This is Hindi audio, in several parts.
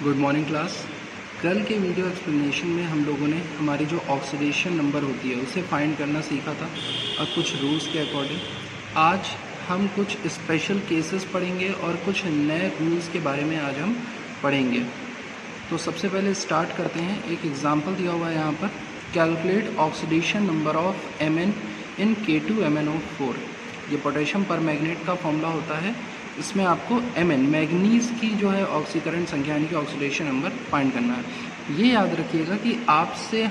Good morning class. कल के वीडियो एक्सप्लेनेशन में हम लोगों ने हमारी जो ऑक्सीडेशन नंबर होती है उसे फाइंड करना सीखा था और कुछ रूल्स के अकॉर्डिंग। आज हम कुछ स्पेशल केसेस पढ़ेंगे और कुछ नए रूल्स के बारे में आज हम पढ़ेंगे। तो सबसे पहले स्टार्ट करते हैं। एक एग्जांपल दिया हुआ है यहाँ पर, calculate oxidation number of Mn in K2MnO4। ये पोटेशियम पर मैग्नेट का फॉर्मूला होता है। इसमें आपको Mn मैग्नीज की जो है ऑक्सीकरण संख्या यानी कि ऑक्सीडेशन नंबर फाइंड करना है। ये याद रखिएगा कि आपसे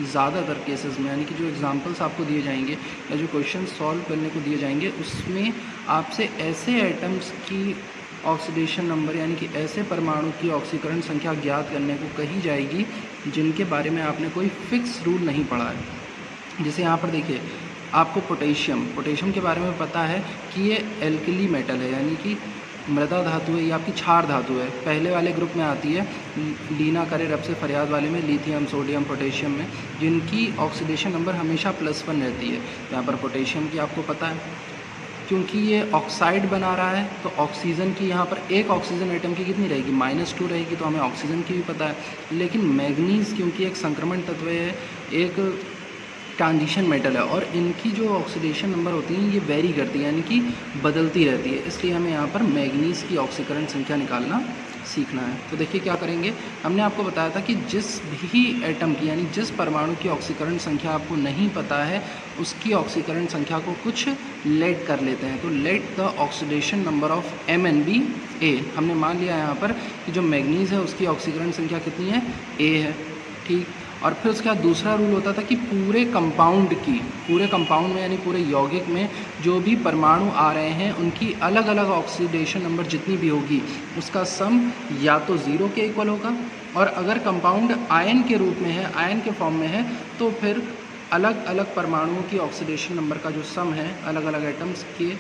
ज़्यादातर केसेस में यानी कि जो एग्जांपल्स आपको दिए जाएंगे या जो क्वेश्चन सॉल्व करने को दिए जाएंगे उसमें आपसे ऐसे एटम्स की ऑक्सीडेशन नंबर यानी कि ऐसे परमाणु की ऑक्सीकरण संख्या ज्ञात करने को कही जाएगी जिनके बारे में आपने कोई फिक्स रूल नहीं पढ़ा है। जैसे यहाँ पर देखिए, आपको पोटेशियम के बारे में पता है कि ये एल्कली मेटल है यानी कि मृदा धातु है, ये आपकी क्षार धातु है। पहले वाले ग्रुप में आती है, लीना करे रब से फरियाद वाले में, लिथियम, सोडियम, पोटेशियम में, जिनकी ऑक्सीडेशन नंबर हमेशा +1 रहती है। यहाँ पर पोटेशियम की आपको पता है, क्योंकि ये ऑक्साइड बना रहा है तो ऑक्सीजन की यहाँ पर एक ऑक्सीजन एटम की कितनी रहेगी, -2 रहेगी, तो हमें ऑक्सीजन की भी पता है। लेकिन मैग्नीज क्योंकि एक संक्रमण तत्व है, एक ट्रांजिशन मेटल है और इनकी जो ऑक्सीडेशन नंबर होती है ये वेरी करती है यानी कि बदलती रहती है। इसलिए हमें यहाँ पर मैग्नीज की ऑक्सीकरण संख्या निकालना सीखना है। तो देखिए क्या करेंगे, हमने आपको बताया था कि जिस भी एटम की यानी जिस परमाणु की ऑक्सीकरण संख्या आपको नहीं पता है उसकी ऑक्सीकरण संख्या को कुछ लेट कर लेते हैं। तो let the oxidation number of Mn be A। हमने मान लिया यहाँ पर कि जो मैग्नीज है उसकी ऑक्सीकरण संख्या कितनी है, A है, ठीक। और फिर उसके बाद दूसरा रूल होता था कि पूरे कंपाउंड में यानी पूरे यौगिक में जो भी परमाणु आ रहे हैं उनकी अलग अलग ऑक्सीडेशन नंबर जितनी भी होगी उसका सम या तो 0 के इक्वल होगा, और अगर कंपाउंड आयन के रूप में है, आयन के फॉर्म में है, तो फिर अलग अलग परमाणुओं की ऑक्सीडेशन नंबर का जो सम है अलग अलग एटम्स के,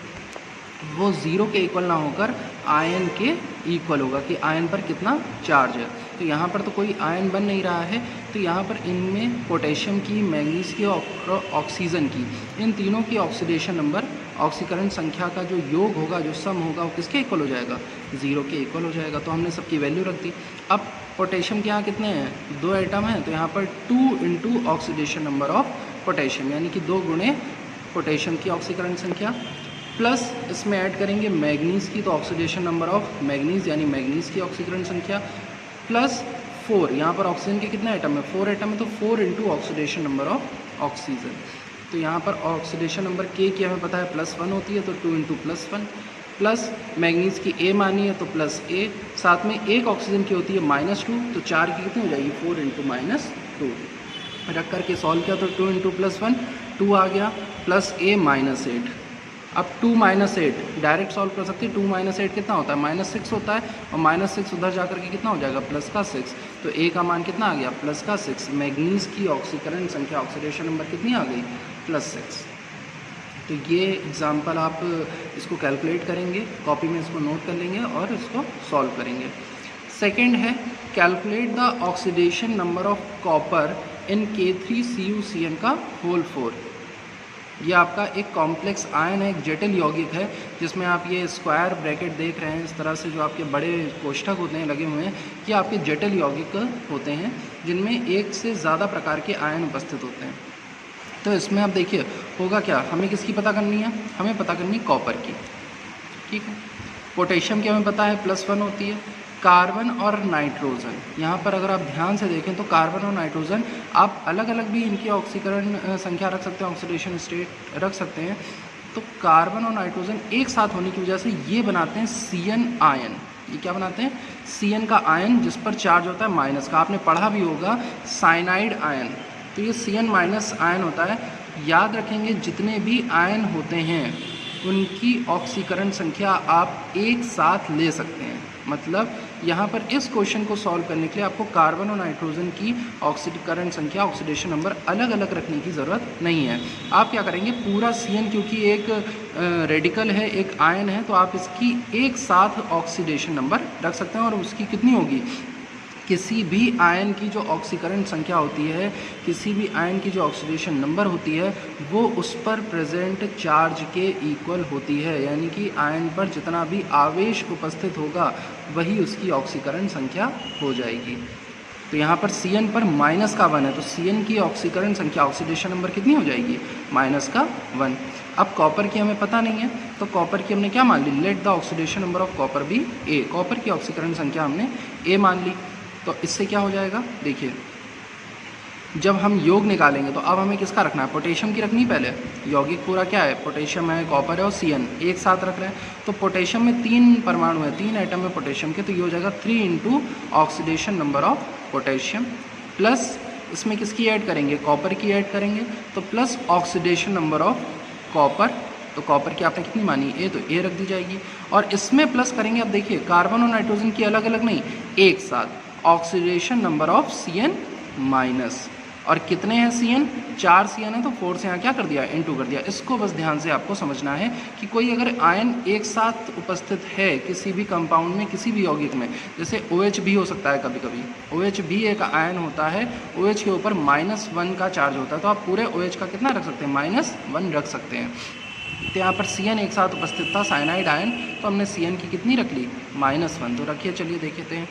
वो 0 के इक्वल ना होकर आयन के इक्वल होगा कि आयन पर कितना चार्ज है। तो यहाँ पर तो कोई आयन बन नहीं रहा है, तो यहाँ पर इनमें पोटेशियम की, मैग्नीज की और ऑक्सीजन की, इन तीनों की ऑक्सीडेशन नंबर, ऑक्सीकरण संख्या का जो योग होगा, जो सम होगा, वो किसके इक्वल हो जाएगा, 0 के इक्वल हो जाएगा। तो हमने सबकी वैल्यू रख दी। अब पोटेशियम के यहाँ कितने हैं, 2 एटम हैं, तो यहाँ पर 2 × ऑक्सीडेशन नंबर ऑफ पोटेशियम यानी कि 2 गुणे पोटेशियम की ऑक्सीकरण संख्या, प्लस इसमें ऐड करेंगे मैग्नीज की, तो ऑक्सीडेशन नंबर ऑफ मैग्नीज यानी मैग्नीज की ऑक्सीकरण संख्या, प्लस 4। यहाँ पर ऑक्सीजन के कितने एटम है, 4 एटम है, तो 4 × ऑक्सीडेशन नंबर ऑफ ऑक्सीजन। तो यहाँ पर ऑक्सीडेशन नंबर K की हमें पता है +1 होती है, तो 2 × +1, प्लस मैग्नीज की A मानी है तो +A, साथ में एक ऑक्सीजन की होती है -2, तो 4 की कितनी हो जाएगी, 4 × -2। रख करके सॉल्व किया तो 2 × +1 2 आ गया, प्लस A -8। अब 2 - 8 डायरेक्ट सॉल्व कर सकते हैं। 2 - 8 कितना होता है, -6 होता है, और -6 उधर जा करके कितना हो जाएगा, +6। तो A का मान कितना आ गया, +6। मैग्नीज की ऑक्सीकरण संख्या, ऑक्सीडेशन नंबर कितनी आ गई, +6। तो ये एग्जाम्पल आप इसको कैलकुलेट करेंगे, कॉपी में इसको नोट कर लेंगे और इसको सॉल्व करेंगे। सेकेंड है, calculate the oxidation number of copper in K3CuCN का होल 4। ये आपका एक कॉम्प्लेक्स आयन है, एक जटिल यौगिक है, जिसमें आप ये स्क्वायर ब्रैकेट देख रहे हैं, इस तरह से जो आपके बड़े कोष्ठक होते हैं लगे हुए हैं, कि आपके जटिल यौगिक होते हैं जिनमें एक से ज़्यादा प्रकार के आयन उपस्थित होते हैं। तो इसमें आप देखिए होगा क्या, हमें किसकी पता करनी है, हमें पता करनी है कॉपर की, ठीक है। पोटेशियम की हमें पता है +1 होती है। कार्बन और नाइट्रोजन, यहाँ पर अगर आप ध्यान से देखें तो कार्बन और नाइट्रोजन आप अलग अलग भी इनकी ऑक्सीकरण संख्या रख सकते हैं, ऑक्सीडेशन स्टेट रख सकते हैं। तो कार्बन और नाइट्रोजन एक साथ होने की वजह से ये बनाते हैं CN आयन। ये क्या बनाते हैं, CN का आयन, जिस पर चार्ज होता है माइनस का। आपने पढ़ा भी होगा साइनाइड आयन, तो ये CN- आयन होता है। याद रखेंगे जितने भी आयन होते हैं उनकी ऑक्सीकरण संख्या आप एक साथ ले सकते हैं। मतलब यहाँ पर इस क्वेश्चन को सॉल्व करने के लिए आपको कार्बन और नाइट्रोजन की ऑक्सीकरण संख्या, ऑक्सीडेशन नंबर अलग अलग रखने की ज़रूरत नहीं है। आप क्या करेंगे, पूरा CN क्योंकि एक रेडिकल है, एक आयन है, तो आप इसकी एक साथ ऑक्सीडेशन नंबर रख सकते हैं और उसकी कितनी होगी, किसी भी आयन की जो ऑक्सीकरण संख्या होती है, किसी भी आयन की जो ऑक्सीडेशन नंबर होती है, वो उस पर प्रेजेंट चार्ज के इक्वल होती है। यानी कि आयन पर जितना भी आवेश उपस्थित होगा वही उसकी ऑक्सीकरण संख्या हो जाएगी। तो यहाँ पर Cn पर माइनस का 1 है, तो Cn की ऑक्सीकरण संख्या, ऑक्सीडेशन नंबर कितनी हो जाएगी? माइनस का 1। अब कॉपर की हमें पता नहीं है, तो कॉपर की हमने क्या मान ली? Let the oxidation number of copper be A। Copper की ऑक्सीकरण संख्या हमने A मान ली। तो इससे क्या हो जाएगा? देखिए, जब हम योग निकालेंगे तो अब हमें किसका रखना है? पोटेशियम की रखनी पहले। यौगिक पूरा क्या है? पोटेशियम है, कॉपर है और Cn एक साथ रख रहे हैं। तो पोटेशियम में 3 परमाणु है, 3 एटम है पोटेशियम के, तो ये हो जाएगा 3 into oxidation number of potassium, plus इसमें किसकी ऐड करेंगे? कॉपर की ऐड करेंगे, तो plus oxidation number of copper. तो कॉपर की आपने कितनी मानी? ए, तो ए रख दी जाएगी। और इसमें प्लस करेंगे, अब देखिए कार्बन और नाइट्रोजन की अलग अलग नहीं, एक साथ oxidation number of Cn minus. और कितने हैं Cn? 4 Cn है, तो 4 से यहाँ क्या कर दिया? इनटू कर दिया। इसको बस ध्यान से आपको समझना है कि कोई अगर आयन एक साथ उपस्थित है किसी भी कंपाउंड में, किसी भी यौगिक में, जैसे OH भी हो सकता है कभी कभी, OH भी एक आयन होता है, OH के ऊपर -1 का चार्ज होता है, तो आप पूरे OH का कितना रख सकते हैं? -1 रख सकते हैं। तो यहाँ पर Cn एक साथ उपस्थित था, साइनाइड आयन, तो हमने Cn की कितनी रख ली? -1। तो रखिए, चलिए देखते हैं।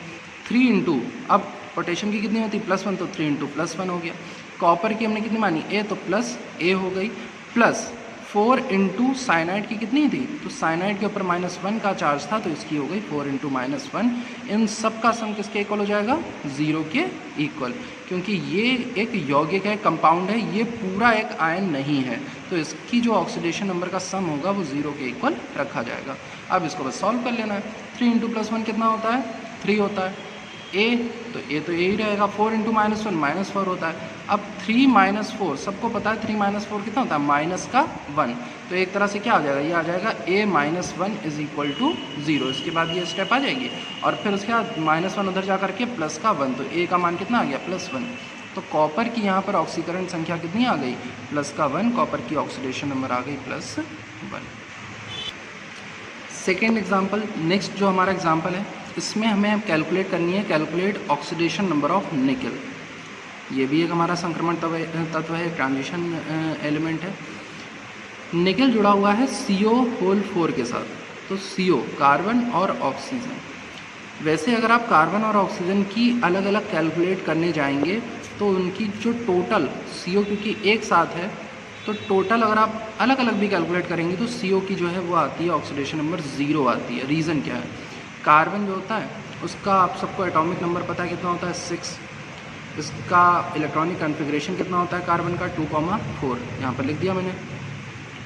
3 इंटू, अब पोटेशियम की कितनी होती? +1, तो 3 इंटू +1 हो गया। कॉपर की हमने कितनी मानी? A, तो प्लस A हो गई, प्लस 4 इंटू साइनाइड की कितनी थी? तो साइनाइड के ऊपर -1 का चार्ज था, तो इसकी हो गई 4 इंटू -1। इन सब का सम किसके इक्वल हो जाएगा? 0 के इक्वल, क्योंकि ये एक यौगिक है, कंपाउंड है, ये पूरा एक आयन नहीं है, तो इसकी जो ऑक्सीडेशन नंबर का सम होगा वो 0 के इक्वल रखा जाएगा। अब इसको बस सॉल्व कर लेना है। 3 इंटू +1 कितना होता है? 3 होता है। A, तो A तो A ही रहेगा। 4 इंटू -1 -4 होता है। अब 3 - 4, सबको पता है 3 - 4 कितना होता है? -1। तो एक तरह से क्या आ जाएगा? ये आ जाएगा A - 1 इज इक्वल टू 0। इसके बाद ये स्टेप आ जाएगी, और फिर उसके बाद -1 उधर जा करके प्लस का 1, तो A का मान कितना आ गया? +1। तो कॉपर की यहाँ पर ऑक्सीकरण संख्या कितनी आ गई? +1। कॉपर की ऑक्सीडेशन नंबर आ गई +1। सेकेंड एग्जाम्पल, नेक्स्ट जो हमारा एग्जाम्पल है, इसमें हमें कैलकुलेट करनी है, कैलकुलेट ऑक्सीडेशन नंबर ऑफ निकल। ये भी एक हमारा संक्रमण तत्व है, ट्रांजिशन एलिमेंट है। निकल जुड़ा हुआ है CO4 के साथ, तो CO कार्बन और ऑक्सीजन। वैसे अगर आप कार्बन और ऑक्सीजन की अलग अलग कैलकुलेट करने जाएंगे तो उनकी जो टोटल CO, क्योंकि एक साथ है, तो टोटल अगर आप अलग अलग भी कैलकुलेट करेंगे तो CO की जो है वो आती है ऑक्सीडेशन नंबर 0 आती है। रीज़न क्या है? कार्बन जो होता है उसका आप सबको एटॉमिक नंबर पता है कितना होता है? 6। इसका इलेक्ट्रॉनिक कॉन्फ़िगरेशन कितना होता है कार्बन का? 2,4। यहाँ पर लिख दिया मैंने,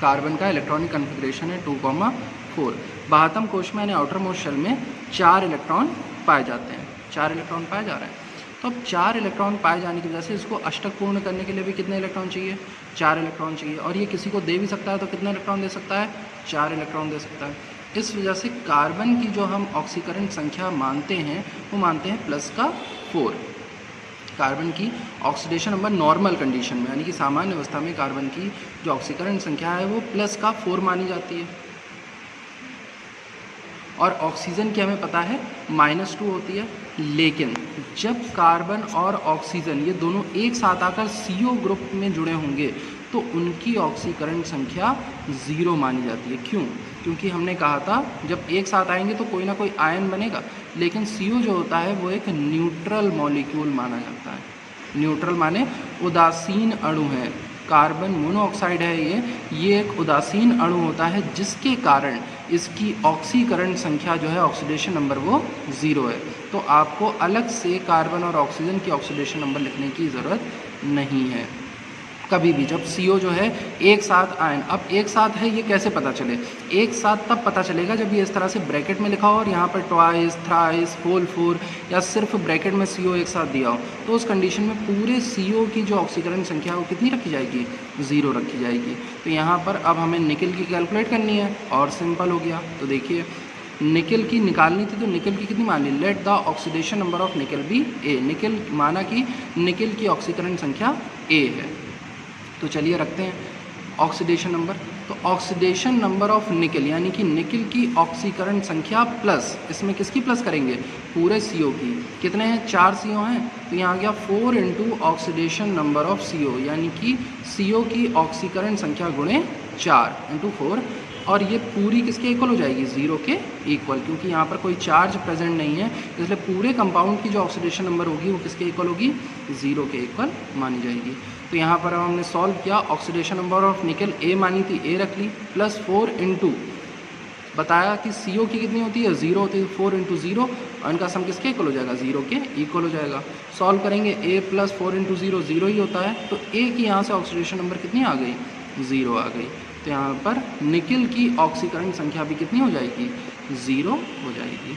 कार्बन का इलेक्ट्रॉनिक कॉन्फ़िगरेशन है 2,4। 72 कोश में यानी आउटर मोस्ट शेल में 4 इलेक्ट्रॉन पाए जाते हैं, 4 इलेक्ट्रॉन पाए जा रहे हैं। तो अब 4 इलेक्ट्रॉन पाए जाने की वजह से इसको अष्टक पूर्ण करने के लिए भी कितने इलेक्ट्रॉन चाहिए? 4 इलेक्ट्रॉन चाहिए। और ये किसी को दे भी सकता है, तो कितने इलेक्ट्रॉन दे सकता है? 4 इलेक्ट्रॉन दे सकता है। इस वजह से कार्बन की जो हम ऑक्सीकरण संख्या मानते हैं वो मानते हैं +4। कार्बन की ऑक्सीडेशन नंबर नॉर्मल कंडीशन में, यानी कि सामान्य अवस्था में कार्बन की जो ऑक्सीकरण संख्या है वो +4 मानी जाती है। और ऑक्सीजन की हमें पता है -2 होती है। लेकिन जब कार्बन और ऑक्सीजन ये दोनों एक साथ आकर CO ग्रुप में जुड़े होंगे तो उनकी ऑक्सीकरण संख्या 0 मानी जाती है। क्यों? क्योंकि हमने कहा था जब एक साथ आएंगे तो कोई ना कोई आयन बनेगा, लेकिन CO जो होता है वो एक न्यूट्रल मॉलिक्यूल माना जाता है। न्यूट्रल माने उदासीन अणु है। कार्बन मोनोऑक्साइड है ये एक उदासीन अणु होता है, जिसके कारण इसकी ऑक्सीकरण संख्या जो है ऑक्सीडेशन नंबर वो 0 है। तो आपको अलग से कार्बन और ऑक्सीजन की ऑक्सीडेशन नंबर लिखने की ज़रूरत नहीं है कभी भी। जब CO जो है एक साथ आयन, अब एक साथ है ये कैसे पता चले? एक साथ तब पता चलेगा जब ये इस तरह से ब्रैकेट में लिखा हो और यहाँ पर ट्वाइस, थ्राइस, होल 4 या सिर्फ ब्रैकेट में CO एक साथ दिया हो, तो उस कंडीशन में पूरे CO की जो ऑक्सीकरण संख्या वो कितनी रखी जाएगी? 0 रखी जाएगी। तो यहाँ पर अब हमें निकल की कैलकुलेट करनी है और सिंपल हो गया। तो देखिए निकल की निकालनी थी, तो निकल की कितनी मान ली? Let the oxidation number of nickel be A। Nickel माना कि निकल की ऑक्सीकरण संख्या A है। तो चलिए रखते हैं ऑक्सीडेशन नंबर। तो तो ऑक्सीडेशन नंबर ऑफ निकल यानी कि निकल की ऑक्सीकरण संख्या प्लस, इसमें किसकी प्लस करेंगे, पूरे CO की। कितने हैं, 4 CO हैं, तो यहाँ आ गया 4 into oxidation number of CO, यानी कि CO की ऑक्सीकरण संख्या गुणे 4 इंटू 4, और ये पूरी किसके इक्वल हो जाएगी, 0 के इक्वल, क्योंकि यहाँ पर कोई चार्ज प्रेजेंट नहीं है, इसलिए पूरे कंपाउंड की जो ऑक्सीडेशन नंबर होगी वो किसके इक्वल होगी, 0 के इक्वल मानी जाएगी। तो यहाँ पर हमने सॉल्व किया, ऑक्सीडेशन नंबर ऑफ निकल A मानी थी, A रख ली, प्लस 4 इंटू बताया कि CO की कितनी होती है, 0 होती है, 4 इंटू 0, और इनका सम किसके इक्वल हो जाएगा, 0 के इक्वल हो जाएगा। सॉल्व करेंगे, A प्लस 4 इंटू 0 0 ही होता है, तो A की यहाँ से ऑक्सीडेशन नंबर कितनी आ गई, 0 आ गई। तो यहाँ पर निकल की ऑक्सीकरण संख्या भी कितनी हो जाएगी, 0 हो जाएगी।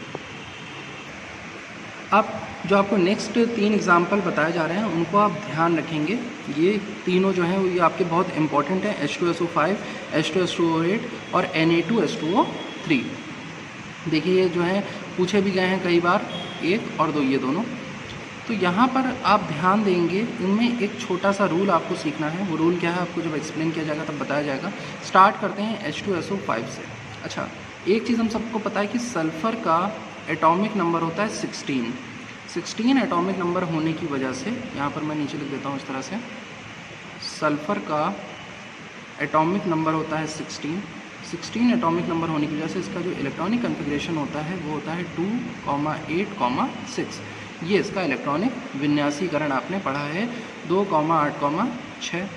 अब जो आपको नेक्स्ट 3 एग्जाम्पल बताए जा रहे हैं उनको आप ध्यान रखेंगे, ये तीनों जो हैं वो ये आपके बहुत इंपॉर्टेंट हैं, H2SO5, H2SO8 और Na2S2O3। देखिए ये जो है पूछे भी गए हैं कई बार, 1 और 2 ये दोनों। तो यहाँ पर आप ध्यान देंगे, इनमें एक छोटा सा रूल आपको सीखना है। वो रूल क्या है आपको जब एक्सप्लेन किया जाएगा तब बताया जाएगा। स्टार्ट करते हैं H2SO5 से। अच्छा, एक चीज़ हम सबको पता है कि सल्फ़र का एटॉमिक नंबर होता है 16 एटॉमिक नंबर होने की वजह से, यहाँ पर मैं नीचे लिख देता हूँ इस तरह से, सल्फ़र का एटॉमिक नंबर होता है 16 एटॉमिक नंबर होने की वजह से इसका जो इलेक्ट्रॉनिक कन्फिग्रेशन होता है वो होता है 2,8,6। ये इसका इलेक्ट्रॉनिक विन्यासीकरण आपने पढ़ा है, 2,8,6।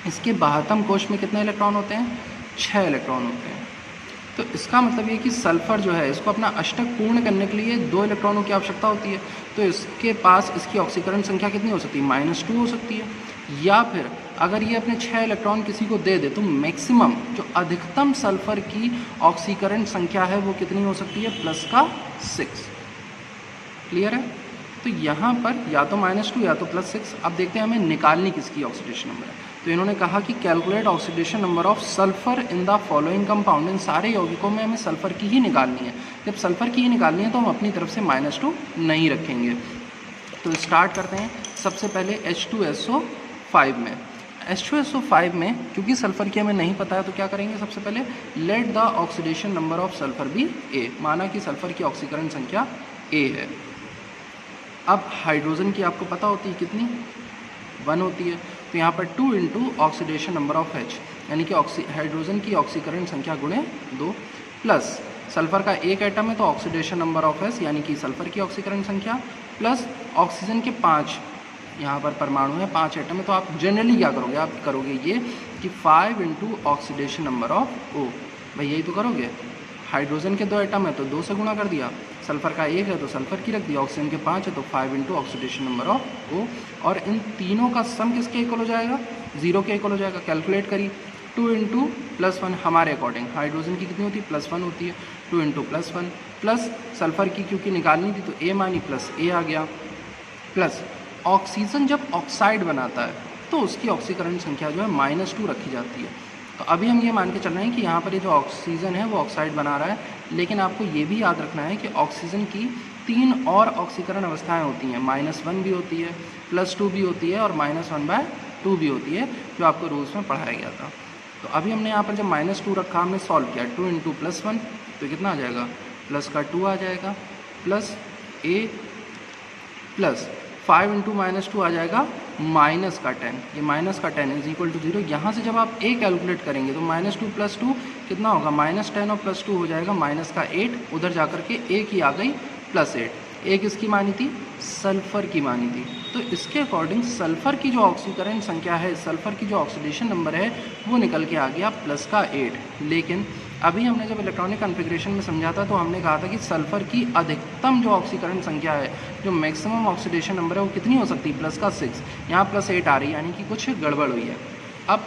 इसके बाहतम कोश में कितने इलेक्ट्रॉन होते हैं, 6 इलेक्ट्रॉन होते हैं। तो इसका मतलब ये कि सल्फ़र जो है इसको अपना अष्टक पूर्ण करने के लिए 2 इलेक्ट्रॉनों की आवश्यकता होती है। तो इसके पास इसकी ऑक्सीकरण संख्या कितनी हो सकती है, -2 हो सकती है। या फिर अगर ये अपने 6 इलेक्ट्रॉन किसी को दे दे तो मैक्सिमम जो अधिकतम सल्फ़र की ऑक्सीकरण संख्या है वो कितनी हो सकती है, +6। क्लियर है। तो यहाँ पर या तो -2 या तो +6। अब देखते हैं हमें निकालनी किसकी ऑक्सीडेशन नंबर है। तो इन्होंने कहा कि calculate oxidation number of sulphur in the following compound, इन सारे यौगिकों में हमें सल्फ़र की ही निकालनी है। जब सल्फ़र की ही निकालनी है तो हम अपनी तरफ से -2 नहीं रखेंगे। तो स्टार्ट करते हैं सबसे पहले H2SO5 में। H2SO5 में क्योंकि सल्फ़र की हमें नहीं पता है तो क्या करेंगे, सबसे पहले let the oxidation number of sulphur be A, माना कि सल्फ़र की ऑक्सीकरण संख्या A है। अब हाइड्रोजन की आपको पता होती है कितनी, 1 होती है। तो यहाँ पर 2 into oxidation number of H, यानी कि हाइड्रोजन की ऑक्सीकरण संख्या गुणे 2, प्लस सल्फ़र का 1 एटम है तो ऑक्सीडेशन नंबर ऑफ S यानी कि सल्फ़र की ऑक्सीकरण संख्या, प्लस ऑक्सीजन के 5 यहाँ पर परमाणु है, 5 एटम है। तो आप जनरली क्या करोगे, आप करोगे ये कि 5 into oxidation number of O। भाई यही तो करोगे, हाइड्रोजन के 2 एटम है तो 2 से गुणा कर दिया, सल्फ़र का 1 है तो सल्फ़र की रख दिया, ऑक्सीजन के 5 है तो 5 into oxidation number of O। और इन तीनों का सम किसके इक्वल हो जाएगा, 0 के इक्वल हो जाएगा। कैलकुलेट करिए, 2 इंटू +1 हमारे अकॉर्डिंग हाइड्रोजन की कितनी होती है, +1 होती है, 2 इंटू +1, प्लस सल्फ़र की क्योंकि निकालनी थी तो A मानी प्लस A आ गया, प्लस ऑक्सीजन जब ऑक्साइड बनाता है तो उसकी ऑक्सीकरण संख्या जो है -2 रखी जाती है। तो अभी हम ये मान के चल रहे हैं कि यहाँ पर ये जो ऑक्सीजन है वो ऑक्साइड बना रहा है, लेकिन आपको ये भी याद रखना है कि ऑक्सीजन की 3 और ऑक्सीकरण अवस्थाएं होती हैं, -1 भी होती है, +2 भी होती है और -1/2 भी होती है, जो आपको रूल्स में पढ़ाया गया था। तो अभी हमने यहाँ पर जब -2 रखा, हमने सॉल्व किया, 2 इंटू +1 तो कितना आ जाएगा, प्लस का 2 आ जाएगा, प्लस A प्लस 5 इंटू -2 आ जाएगा -10। ये -10 इज इक्वल टू 0। यहाँ से जब आप A कैलकुलेट करेंगे तो -2 + 2 कितना होगा, -10 और +2 हो जाएगा -8। उधर जाकर के A की आ गई +8। A किसकी मानी थी, सल्फ़र की मानी थी। तो इसके अकॉर्डिंग सल्फ़र की जो ऑक्सीकरण संख्या है, सल्फ़र की जो ऑक्सीडेशन नंबर है वो निकल के आ गया +8। लेकिन अभी हमने जब इलेक्ट्रॉनिक कॉन्फ़िगरेशन में समझा था तो हमने कहा था कि सल्फ़र की अधिकतम जो ऑक्सीकरण संख्या है, जो मैक्सिमम ऑक्सीडेशन नंबर है वो कितनी हो सकती है, +6। यहाँ +8 आ रही है, यानी कि कुछ गड़बड़ हुई है। अब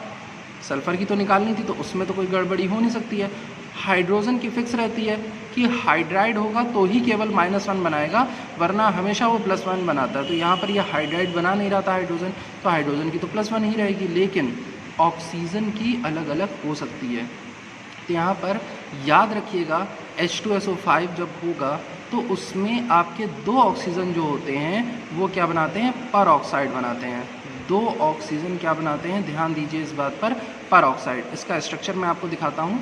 सल्फ़र की तो निकालनी थी तो उसमें तो कोई गड़बड़ी हो नहीं सकती है। हाइड्रोजन की फिक्स रहती है कि हाइड्राइड होगा तो ही केवल -1 बनाएगा, वरना हमेशा वो +1 बनाता है। तो यहाँ पर ये हाइड्राइड बना नहीं रहा था हाइड्रोजन, तो हाइड्रोजन की तो +1 ही रहेगी, लेकिन ऑक्सीजन की अलग अलग हो सकती है। तो यहाँ पर याद रखिएगा H2SO5 जब होगा तो उसमें आपके 2 ऑक्सीजन जो होते हैं वो क्या बनाते हैं, पर ऑक्साइड बनाते हैं। 2 ऑक्सीजन क्या बनाते हैं, ध्यान दीजिए इस बात पर ऑक्साइड। इसका स्ट्रक्चर मैं आपको दिखाता हूँ।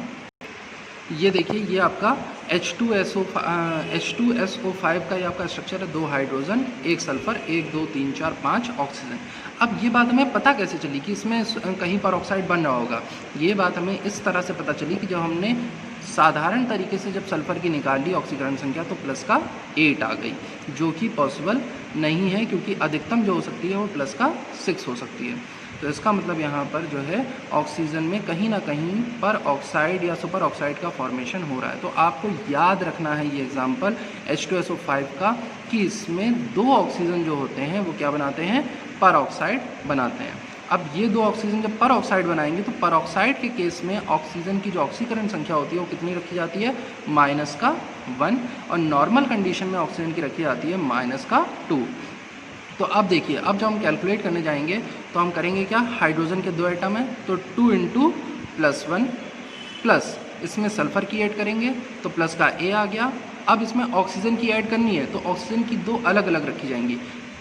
ये देखिए, ये आपका H2SO5 का ये आपका स्ट्रक्चर है, 2 हाइड्रोजन, 1 सल्फर, 1 2 3 4 5 ऑक्सीजन। अब ये बात हमें पता कैसे चली कि इसमें कहीं पर ऑक्साइड बन रहा होगा? ये बात हमें इस तरह से पता चली कि जब हमने साधारण तरीके से जब सल्फ़र की निकाल ली ऑक्सीकरण संख्या तो प्लस का 8 आ गई, जो कि पॉसिबल नहीं है क्योंकि अधिकतम जो हो सकती है वो प्लस का 6 हो सकती है। तो इसका मतलब यहाँ पर जो है ऑक्सीजन में कहीं ना कहीं पर ऑक्साइड या सुपर ऑक्साइड का फॉर्मेशन हो रहा है। तो आपको याद रखना है ये एग्जांपल H2SO5 का कि इसमें 2 ऑक्सीजन जो होते हैं वो क्या बनाते हैं, पर ऑक्साइड बनाते हैं। अब ये 2 ऑक्सीजन जब पर ऑक्साइड बनाएंगे तो पर ऑक्साइड के केस में ऑक्सीजन की जो ऑक्सीकरण संख्या होती है वो कितनी रखी जाती है, -1, और नॉर्मल कंडीशन में ऑक्सीजन की रखी जाती है -2। तो अब देखिए, अब जब हम कैलकुलेट करने जाएंगे तो हम करेंगे क्या, हाइड्रोजन के 2 एटम है तो 2 × +1 प्लस इसमें सल्फ़र की ऐड करेंगे तो प्लस का A आ गया। अब इसमें ऑक्सीजन की ऐड करनी है तो ऑक्सीजन की 2 अलग अलग रखी जाएंगी।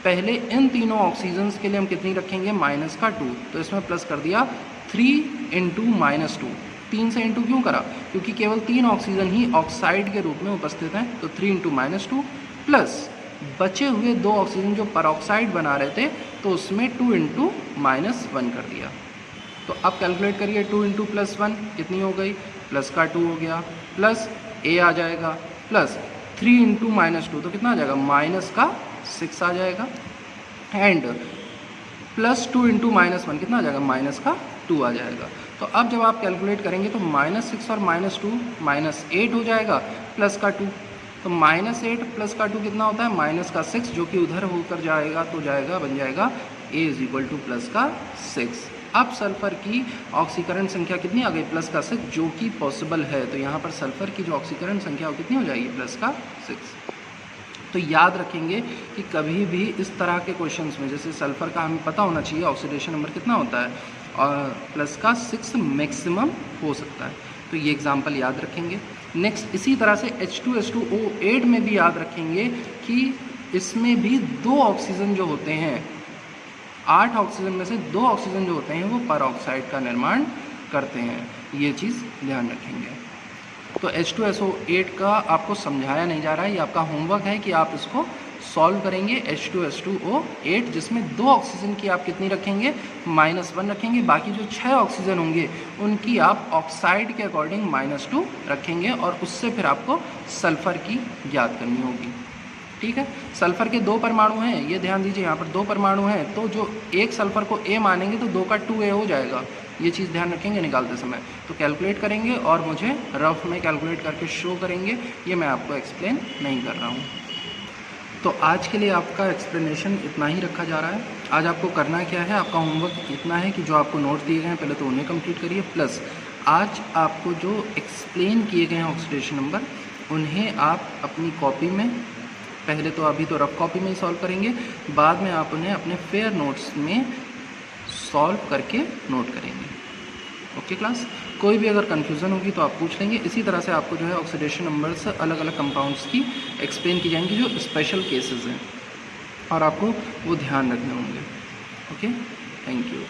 पहले इन तीनों ऑक्सीजन के लिए हम कितनी रखेंगे, -2, तो इसमें प्लस कर दिया 3 × -2। 3 से इंटू क्यों करा, क्योंकि केवल 3 ऑक्सीजन ही ऑक्साइड के रूप में उपस्थित हैं, तो 3 × -2 प्लस बचे हुए 2 ऑक्सीजन जो परऑक्साइड बना रहे थे तो उसमें 2 × -1 कर दिया। तो अब कैलकुलेट करिए, 2 × +1 कितनी हो गई, प्लस का 2 हो गया, प्लस A आ जाएगा, प्लस 3 × -2 तो कितना आ जाएगा, -6 आ जाएगा, एंड प्लस 2 × -1 कितना आ जाएगा, -2 आ जाएगा। तो अब जब आप कैलकुलेट करेंगे तो -6 और -2 -8 हो जाएगा, प्लस का 2 तो -8 प्लस का 2 कितना होता है, -6, जो कि उधर होकर जाएगा तो जाएगा, बन जाएगा A +6। अब सल्फ़र की ऑक्सीकरण संख्या कितनी आ गई, +6, जो कि पॉसिबल है। तो यहाँ पर सल्फ़र की जो ऑक्सीकरण संख्या वो कितनी हो जाएगी, +6। तो याद रखेंगे कि कभी भी इस तरह के क्वेश्चंस में, जैसे सल्फ़र का हमें पता होना चाहिए ऑक्सीडेशन नंबर कितना होता है, और +6 मैक्सिमम हो सकता है। तो ये एग्जांपल याद रखेंगे। नेक्स्ट इसी तरह से H2SO8 में भी याद रखेंगे कि इसमें भी 2 ऑक्सीजन जो होते हैं, 8 ऑक्सीजन में से 2 ऑक्सीजन जो होते हैं वो पर ऑक्साइड का निर्माण करते हैं। ये चीज़ ध्यान रखेंगे। तो H2SO8 का आपको समझाया नहीं जा रहा है, ये आपका होमवर्क है कि आप इसको सॉल्व करेंगे। H2SO8 जिसमें 2 ऑक्सीजन की आप कितनी रखेंगे, -1 रखेंगे, बाकी जो 6 ऑक्सीजन होंगे उनकी आप ऑक्साइड के अकॉर्डिंग -2 रखेंगे, और उससे फिर आपको सल्फ़र की ज्ञात करनी होगी। ठीक है, सल्फ़र के 2 परमाणु हैं, ये ध्यान दीजिए, यहाँ पर 2 परमाणु हैं, तो जो एक सल्फ़र को A मानेंगे तो 2 का 2A हो जाएगा। ये चीज़ ध्यान रखेंगे निकालते समय। तो कैलकुलेट करेंगे और मुझे रफ में कैलकुलेट करके शो करेंगे, ये मैं आपको एक्सप्लेन नहीं कर रहा हूँ। तो आज के लिए आपका एक्सप्लेनेशन इतना ही रखा जा रहा है। आज आपको करना क्या है, आपका होमवर्क इतना है कि जो आपको नोट दिए गए हैं पहले तो उन्हें कंप्लीट करिए, प्लस आज आपको जो एक्सप्लेन किए गए हैं ऑक्सीडेशन नंबर उन्हें आप अपनी कॉपी में, पहले तो अभी तो रफ कॉपी में ही सॉल्व करेंगे, बाद में आप उन्हें अपने फेयर नोट्स में सॉल्व करके नोट करेंगे। ओके क्लास, कोई भी अगर कन्फ्यूज़न होगी तो आप पूछ लेंगे। इसी तरह से आपको जो है ऑक्सीडेशन नंबर्स अलग अलग कंपाउंड्स की एक्सप्लेन की जाएंगी जो स्पेशल केसेस हैं, और आपको वो ध्यान रखने होंगे। Okay, thank you.